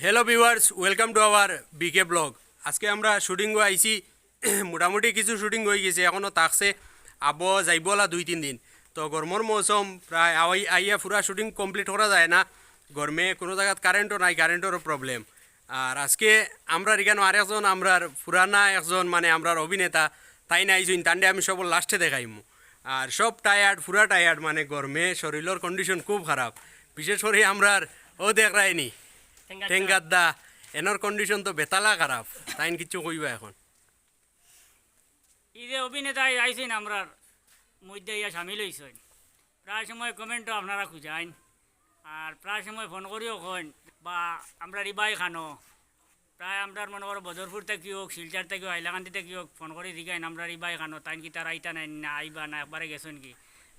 Hello viewers, welcome to our BK blog. আজকে আমরা shooting আইছি, মোটামুটি কিছু শুটিং হয়ে গেছে, এখনও থাকছে আব যাইবলা 2-3 দিন। তো গরমের মৌসুম প্রায় আইয়া পুরা শুটিং কমপ্লিট করা যায় না, গরমে কোনো জায়গাত কারেন্টও নাই, কারেন্টেরও প্রবলেম। আর আজকে আমরা এখানে আরেকজন আমরার পুরানা একজন মানে আমরার অভিনেতা তাই না আইসুন, তান্ডে আমি সব লাস্টে দেখাইমু। আর সব টায়ার্ড, পুরা টায়ার্ড, মানে গরমে শরীরের কন্ডিশন খুব খারাপ। বিশেষ করে আমরার ও দেখ রায়নি ঠেঙ্গাদ্দা, এনর কন্ডিশন তো বেতালা খারাপ, তাই কিছু কইবা এখন? এই যে অভিনেতা আইসেন আমরার মধ্যে ইয়া সামিল হয়েছেন, প্রায় সময় কমেন্টও আপনারা খুঁজাইন, আর প্রায় সময় ফোন করিও কইন বা আমরা রিবাই খানো, প্রায় আমরা মনে করো বদরপুর থেকে হোক, শিলচার থেকে হোক, হাইলাকান্দি থেকে হোক, ফোন করে দিগাইন আমরা রিবাই খানো, তাই কি তারা আইতা নাই না আইবা না একবারে গেছেন কি,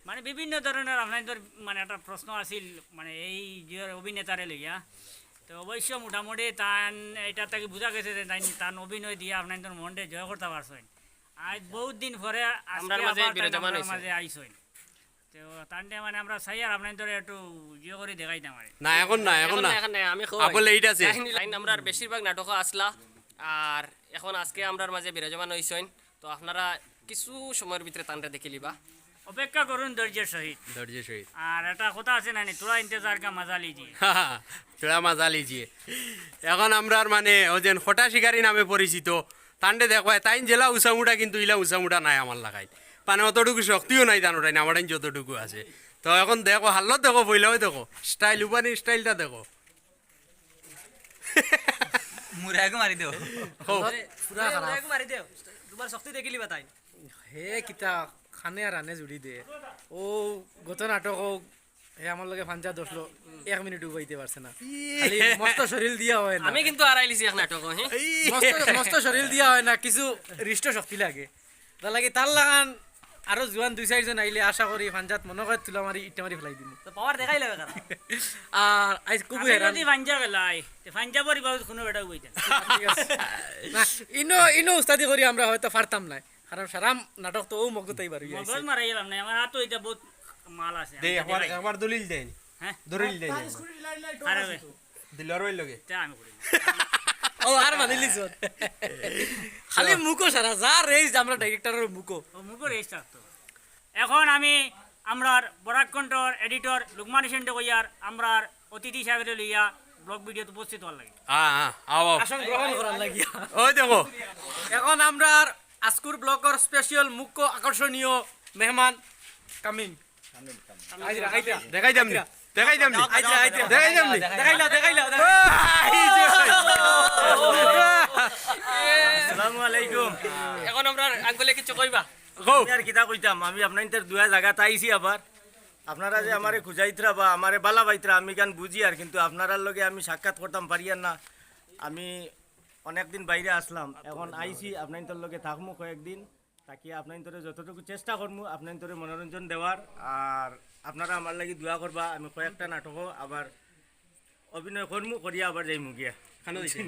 মানে বিভিন্ন ধরনের আপনাদের মানে একটা প্রশ্ন আছিল মানে এই যে অভিনেতারে লইয়া। তো অবশ্য মোটামুটি তান এটা থেকে বোঝা গেছে যে তান অভিনয় দিয়ে আপনাদের মনটা জয় করতে পারছেন। আজ বহুত দিন পরে মাঝে আইসেন, তো তানটা মানে আমরা চাই আর আপনাদের একটু ইয়ে করে দেখাইতাম আর না এখন না, এখন না, আমি আপল এইট আছে আমরা বেশিরভাগ নাটক আসলা, আর এখন আজকে আমরার মাঝে বিরাজমান হইছেন। তো আপনারা কিছু সময়ের ভিতরে তানটা দেখে লিবা, অপেক্ষা করুন ধৈর্যের সহিত। ধৈর্যের সহিত। আর একটা কথা আছে না, তোরা ইন্তজার কা মজা লিজি, তোরা মজা লিজিয়ে। এখন আমরার মানে ও যেন খোটা শিকারী নামে পরিচিত, তান্ডে দেখবাই তাই জেলা উঁচামুটা, কিন্তু ইলা উঁচামুটা নাই আমার লাগাই, মানে অতটুকু শক্তিও নাই তান ওটাই না, আমার যতটুকু আছে। তো এখন দেখো হাল্লত দেখো, পইলাও দেখো স্টাইল, উপানির স্টাইলটা দেখো। মুরাগো মারি দেও পুরা খারাপ। মারি দেও, তোমার শক্তি দেখিলি বাতাই হে কিতা খানে আর রানে জুড়ি দে। ও গত নাটক হোক হে আমার লগে ফাঞ্জা দশলো 1 মিনিট উবাইতে পারছে না, খালি মস্ত শরীর দিয়া হয় না। আমি কিন্তু আড়াইলিছি এক নাটক, মস্ত শরীর দিয়া হয় না, কিছু হৃষ্ট শক্তি লাগে। তার লাগে তার লাগান আরো জোয়ান 2-4 জন আইলে আশা করি ফাঞ্জাত মনে করে তুলা মারি ইটা মারি ফেলাই দিমু, তো পাওয়ার দেখাই লাগে কারা। আর আজ খুব হেরান যদি ফাঞ্জা গেলাই তে ফাঞ্জা পরি বাবু কোনো বেটা উইতা না, ইনো উস্তাদি করি আমরা হয়তো পারতাম না, কারণ সারা নাটক তো ও মগতাই পারি মগজ মারাই গেলাম না, আমার হাতও এটা বহুত মাল আছে। দে আমার দলিল দেন, হ্যাঁ দলিল দেন আরে দিলর ওই লগে। তা আমি করি না। ও আর মানিলিস খালি মুকো সারা যা রেজ আমরা ডাইরেক্টরের মুকো ও মুখের এই থাকতো। এখন আমি আমরার বরাক কন্ট্রোর এডিটর লুকমান হোসেন কইয়ার আমরার অতিথি সাহেবের লইয়া ব্লগ ভিডিওতে উপস্থিত হওয়ার লাগে। আও আসন গ্রহণ করার লাগিয়া ওই দেখো এখন আমরা আজকুর ব্লগের স্পেশাল মুখ্য আকর্ষণীয় মেহমান কামিং দেখাই দাম নি, দেখাই দাম নি, দেখাই দাম নি, দেখাইলা আসসালামু আলাইকুম। এখন আমরা আঙ্গুলে কিছু কইবা। কও আমি আর কিতা কইতাম, আমি আপনাদের দুয়া জায়গাতে আইছি আবার। আপনারা যে আমারে খুঁজাইতরা বা আমারে বালা বাইতরা আমি গান বুঝি, আর কিন্তু আপনারার লগে আমি সাক্ষাৎ করতাম পারি আর না। আমি অনেকদিন বাইরে আসলাম, এখন আইছি আপনাদের লগে থাকমু কয়েকদিন, তাকে আপনাদের যতটুকু চেষ্টা করমু আপনাদের মনোরঞ্জন দেওয়ার, আর আপনারা আমার লাগি দোয়া করবা। আমি কয়েকটা নাটকও আবার অভিনয় করমু, করিয়া আবার যাইমু গিয়া খানো দিছে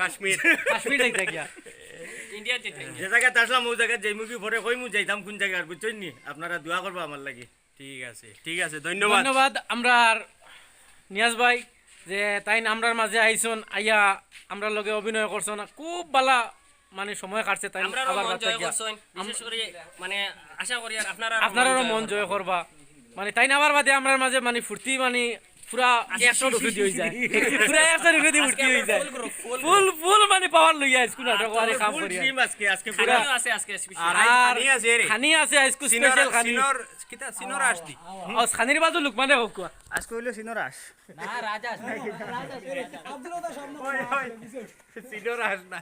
কাশ্মীর। কাশ্মীর যাইতা গিয়া ইন্ডিয়া যেতে যে জায়গায় আসলাম ওই জায়গায় যাইমু কি পরে কইমু যাইতাম কোন জায়গায়, বুঝছেন নি? আপনারা দোয়া করবা আমার লাগি। ঠিক আছে, ঠিক আছে, ধন্যবাদ। ধন্যবাদ আমরা নিয়াজ ভাই যে তাই আমরার মাঝে আইছন, আইয়া আমরা লগে অভিনয় করছন, খুব বালা মানে সময় কাটছে। তাই আমরা আবার মন বাদ জয় গিয়া করছেন, বিশেষ করে মানে আশা করি আর আপনারও মন জয় করবা, মানে তাই আবার বাদে আমরার মাঝে মানে ফুর্তি মানে পুরা 100 রুপি হয়ে যায়, পুরা 100 রুপি ফুর্তি হয়ে যায়, ফুল ফুল মানে পাওয়ার লইয়া স্কুল নাটক করে কাম করি আজকে পুরা আছে আজকে আর আর খানি আছে রে, খানি আছে আজকে স্পেশাল খানি সিনর কিতা সিনর আসতি ও খানির বাজু লুকমানে হোক আজকে হইলো সিনরাস সিনর আস না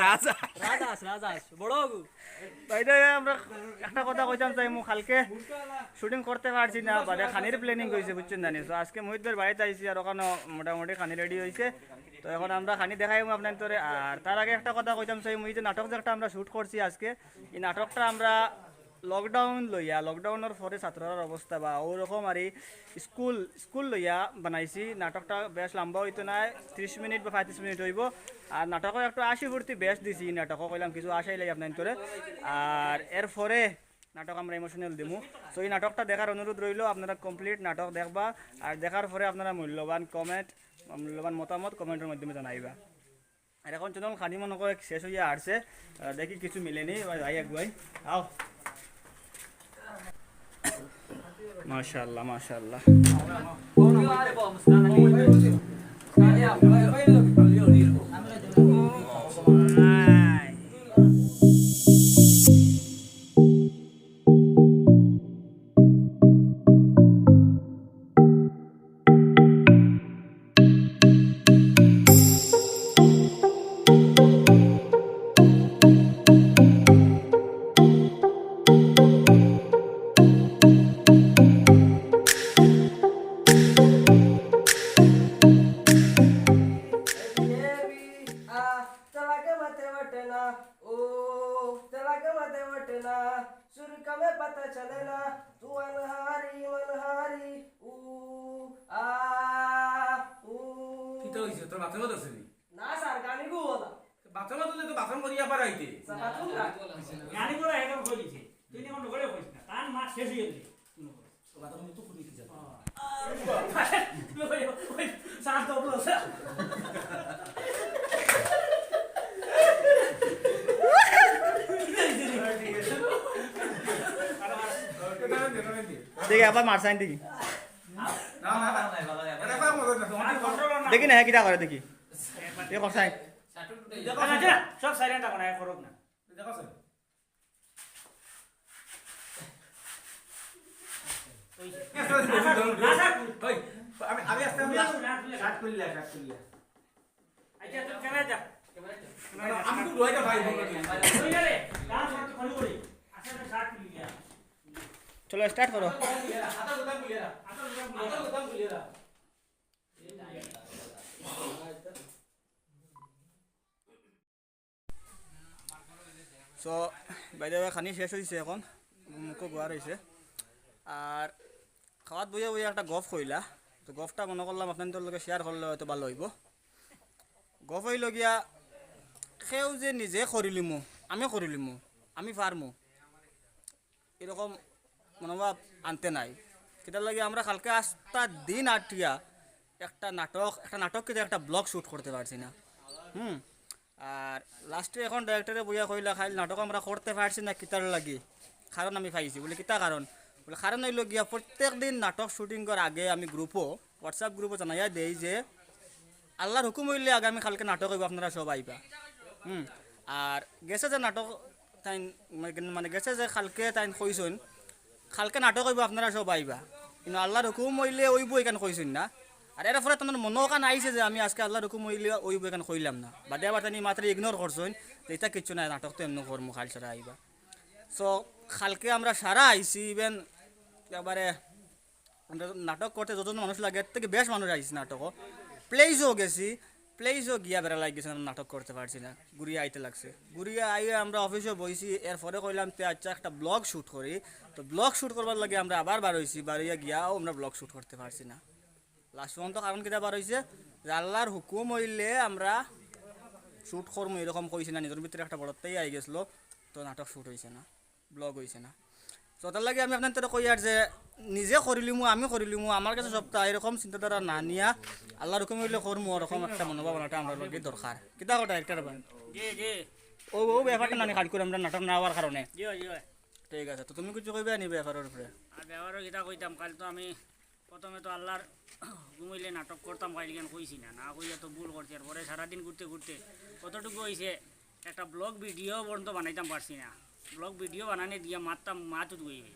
রাজা। বাইরে আমরা একটা কথা কইতাম চাই, মু কালকে শুটিং করতে পারছি না, বাদে খানির প্ল্যানিং কইছে, বুঝছেন জানি। তো আজকে মহিতদের বাড়িতে আইছি, আর ওখানে মোটামুটি খানি রেডি হয়েছে। তো এখন আমরা খানি দেখাইমু আপনার তোরে। আর তার আগে একটা কথা কইতাম চাই, মুই যে নাটক যে একটা আমরা শুট করছি আজকে, এই নাটকটা আমরা লকডাউন লইয়া, লকডাউনের পরে ছাত্ররার অবস্থা বা ওরকম আর স্কুল লইয়া বানাইছি। নাটকটা বেশ লম্বা হইতো না, 30 মিনিট বা 35 মিনিট হইব। আর নাটকের একটু 80 ফুর্তি বেশ দিছি, নাটকও কইলাম কিছু আশাই লাই আপনার তোরে। আর এর পরে নাটক আমরা ইমোশনাল দিমু। সো এই নাটকটা দেখার অনুরোধ রইল, আপনারা কমপ্লিট নাটক দেখবা, আর দেখার পরে আপনারা মূল্যবান কমেন্ট মূল্যবান মতামত কমেন্টের মাধ্যমে জানাইবা। আর এখন চলুন খানি মনে করে শেষ হয়ে আসছে, দেখি কিছু মিলেনি, ভাই এক ভাই আও। মাশাআল্লাহ মাশাআল্লাহ। কিতা হইছে তোর বাথরুমত আছে নি না স্যার গানি গো ওলা বাথরুমত হলে তো বাথরুম করিয়া পার হইতে গানি করে একদম কইছে তুই কোন করে কইছ না তার মাছ শেষ হয়ে গেছে বাথরুম তো খুলি কি যা সাত তো বলছ দেখি আবার মারসাইন দেখি, না না না এটা কাম করে না দেখি না হ্যাঁ কিটা করে দেখি এ করসাইন। সব সাইলেন্ট এখন করব না দেখো স্যার ওই আমি আসতে আমি শার্ট করিলা আচ্ছা তুই ক্যামেরা যা আমি তো রইটা ভাই তুই গেলে ডান্স করতে খালি করি আসলে শার্ট খুলি গিয়া চলো স্টার্ট করো। হাতা গুদাম খুলিয়া হাতা গুদাম খুলিয়া সো বাইরে খানি শেষ হয়েছে, এখন মুখও গোয়া রয়েছে। আর খাওয়াত বইয়া বইয়া একটা গফ কইলা, তো গফটা মনে করলাম আপনাদের লগে শেয়ার করলে হয়তো ভালো হইব। গফ হইল গিয়া সেও যে নিজে করিলিমু আমি পারমু এরকম মনোভাব আনতে নাই। সেটার লাগে আমরা কালকে 8টা দিন আটিয়া একটা নাটক কিন্তু একটা ব্লগ শ্যুট করতে পারছি না। আর লাস্টে এখন ডাইরেক্টরে বইয়া কইলা খাইল নাটক আমরা করতে পারছি না কিতার লাগি, কারণ আমি পাইছি বলে কিতা কারণ বলে কারণ হইল গিয়া প্রত্যেক দিন নাটক শুটিংয়ের আগে আমি হোয়াটসঅ্যাপ গ্রুপও জানাইয়া দেই যে আল্লাহর হুকুম হইলে আগামী কালকে নাটক হইব, আপনারা সব আইবা। আর গেছে যে নাটক তাই মানে গেছে যে কালকে তাই কইসন কালকে নাটক হইব, আপনারা সব আইবা, কিন্তু আল্লাহর হুকুম হইলে ওইব এখানে কইসন না। আর এর ফলে তোমার মনও কান আইছে যে আমি আজকে আল্লাহর হুকুম হইলে ওইব এখানে কইলাম না, বাদে আবার তাই মাত্র ইগনোর করছেন যে এটা কিচ্ছু নাই, নাটক তো এমনি করবো খাল সারা আইবা। সো কালকে আমরা সারা আইছি, ইভেন একবারে নাটক করতে যতজন মানুষ লাগে এর থেকে বেশ মানুষ আইসি নাটকও, প্লেজও গিয়া বেড়া লাগিয়েছে, আমরা নাটক করতে পারছি না, ঘুরিয়ে আইতে লাগছে। ঘুরিয়ে আইয়ে আমরা অফিসে বইছি, এরপরে কইলাম তে আচ্ছা একটা ব্লগ শ্যুট করি। তো ব্লগ শ্যুট করবার লাগে আমরা আবার বার হইছি, বাড়িয়া গিয়াও আমরা ব্লগ শ্যুট করতে পারছি না। লাস্ট পর্যন্ত কারণ কিটা বার হয়েছে যে আল্লাহর হুকুম হইলে আমরা শ্যুট করবো এরকম কইছি না, নিজের ভিতরে একটা বড়তেই আই গেছিলো, তো নাটক শ্যুট হয়েছে না, ব্লগ হয়েছে না। তো তার লাগে আমি আপনার কই আর যে নিজে আমি করিলিমু আমার কাছে সপ্তাহ এরকম চিন্তাধারা না নিয়া আল্লাহর হুকুম হইলে করমু, ওরকম একটা মনোভাবনাটা আমরা লগে দরকার। কিতা কথা একটা জি জি ও ব্যাপারটা না খাট করে আমরা নাটক না হওয়ার কারণে। জি জি ঠিক আছে, তো তুমি কিছু কইবে নি ব্যাপারের উপরে? আর ব্যবহারও যেটা কইতাম কাল তো আমি প্রথমে তো আল্লাহর ঘুমাইলে নাটক করতাম কাইলিগান কইছি না কইয়া তো ভুল করছি। এরপরে সারাদিন ঘুরতে কতটুকু হয়েছে একটা ব্লগ ভিডিও পর্যন্ত বানাইতাম পারছি না। ব্লগ ভিডিও বানানে দিয়ে মারতাম মাতুত গইবে,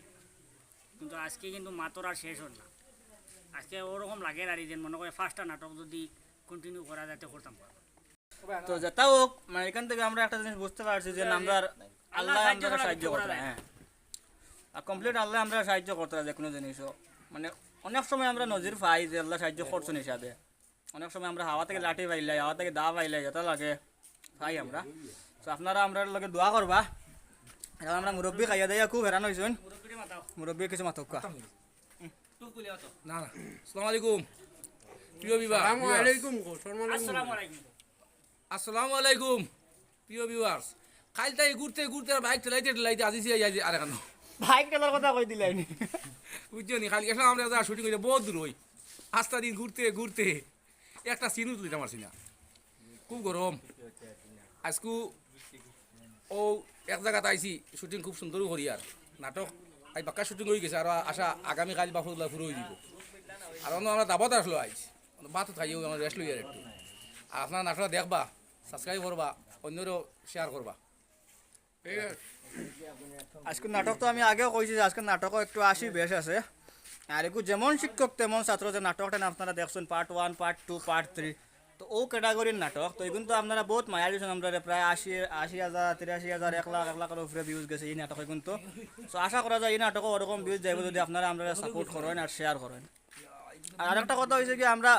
কিন্তু আজকে কিন্তু মাতর আর শেষ হল না। আজকে ওরকম লাগে আর যেন মনে করে ফার্স্টটা নাটক যদি কন্টিনিউ করা যাতে করতাম। তো যেটা হোক মানে এখান থেকে আমরা একটা জিনিস বুঝতে পারছি যে আমরা আল্লাহ আমরা সাহায্য করতে, হ্যাঁ আর কমপ্লিট আল্লাহ আমরা সাহায্য করতে যে কোনো জিনিসও মানে অনেক সময় আমরা নজির পাই যে আল্লাহ সাহায্য করছেন হিসাবে। অনেক সময় আমরা হাওয়া থেকে লাঠি পাইলাই, হাওয়া থেকে দা পাইলাই, যেটা লাগে পাই আমরা। তো আপনারা আমরা লগে দোয়া করবা। এখন আমরা মুরব্বী খাইয়া দিয়া খুব হেরান হয়েছেন, মুরব্বী কিছু মাতক কোয়া। না না আসসালামু আলাইকুম প্রিয় বিভাগ, আসসালামু আলাইকুম প্রিয় ভিউয়ার্স। কাল তাই ঘুরতে বাইক ঠেলাইতে আজিছি আর এখন বাইক টেলার কথা কই দিলাই নি বুঝছো নি, কালকে আমরা শুটিং করতে বহুত দূর হই, 5টা দিন ঘুরতে একটা সিনও তুলিতে পারছি না, খুব গরম। আজকু ও এক জায়গাতে আইসি শুটিং খুব সুন্দরও করি আর নাটক আই বাক্কা শুটিং হয়ে গেছে আর আশা আগামীকাল বা ফুরু হয়ে দিব। আর অন্য আমরা দাবাত আসলো আইস বাতো খাইও আমরা রেস্ট লই আর একটু। আর আপনার নাটক দেখবা, সাবস্ক্রাইব করবা, অন্যরও শেয়ার করবা। আজকের নাটক তো আমি আগেও কইছি যে আজকের নাটকও একটু আসি বেশ আছে। আর একটু যেমন শিক্ষক তেমন ছাত্র, যে নাটকটা আপনারা দেখছেন পার্ট 1, পার্ট 2, পার্ট 3, তো ও ক্যাটাগরির নাটক। তো এগুলো তো আপনারা বহুত মায়া দিয়েছেন, আমরা প্রায় 80,000, 83,000, 1,00,000 উপরে ভিউজ গেছে এই নাটক কিন্তু। তো আশা করা যায় এই নাটকও ওরকম ভিউজ যাইব যদি আপনারা আমরা সাপোর্ট করেন আর শেয়ার করেন। আর আরেকটা কথা হয়েছে কি, আমরা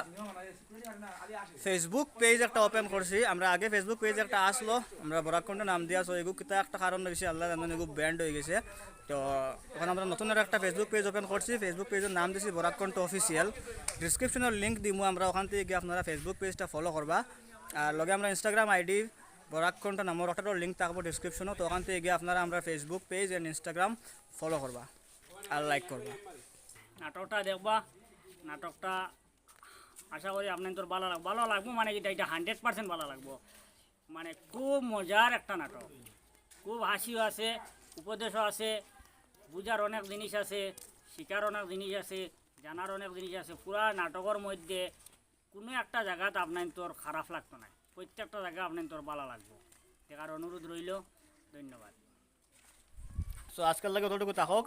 ফেসবুক পেজ একটা ওপেন করছি। আমরা আগে ফেসবুক পেজ একটা আসলো, আমরা বরাকণ্ঠ নাম দিয়া, সো এগুলো কিতা একটা কারণ হয়েছে আল্লাহ জানেন, এগুলো ব্যান্ড হয়ে গেছে। তো এখন আমরা নতুন একটা ফেসবুক পেজ ওপেন করছি। ফেসবুক পেজের নাম দিয়েছি বরাকণ্ঠ অফিসিয়াল। ডিসক্রিপশনের লিঙ্ক দিমু, আমরা ওখান থেকে গিয়ে আপনারা ফেসবুক পেজটা ফলো করবা। আর লগে আমরা ইনস্টাগ্রাম আইডি বরাকণ্ঠ নামের ওটারও লিঙ্ক থাকবো ডিসক্রিপশনও। তো ওখান থেকে গিয়ে আপনারা আমরা Facebook page and Instagram follow করবা আর লাইক করবা। নাটকটা দেখবা, নাটকটা আশা করি আপনার তোর ভালো লাগবো, মানে এটা 100% ভালো লাগবো। মানে খুব মজার একটা নাটক, খুব হাসিও আছে, উপদেশও আছে, বুঝার অনেক জিনিস আছে, শিকার অনেক জিনিস আছে, জানার অনেক জিনিস আছে। পুরা নাটকের মধ্যে কোনো একটা জায়গাতে আপনার তোর খারাপ লাগতো না, প্রত্যেকটা জায়গা আপনার তোর ভালো লাগবো। দেখার অনুরোধ রইল, ধন্যবাদ। সো আজকের লাগে অতটুকু থাকক।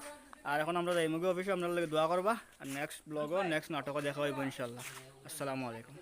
আর এখন আমরা যাই মুগি অফিসে, আপনার লাগে দোয়া করবা। আর নেক্সট ব্লগও নেক্সট নাটকও দেখা হইব ইনশাল্লাহ। আসসালামু আলাইকুম।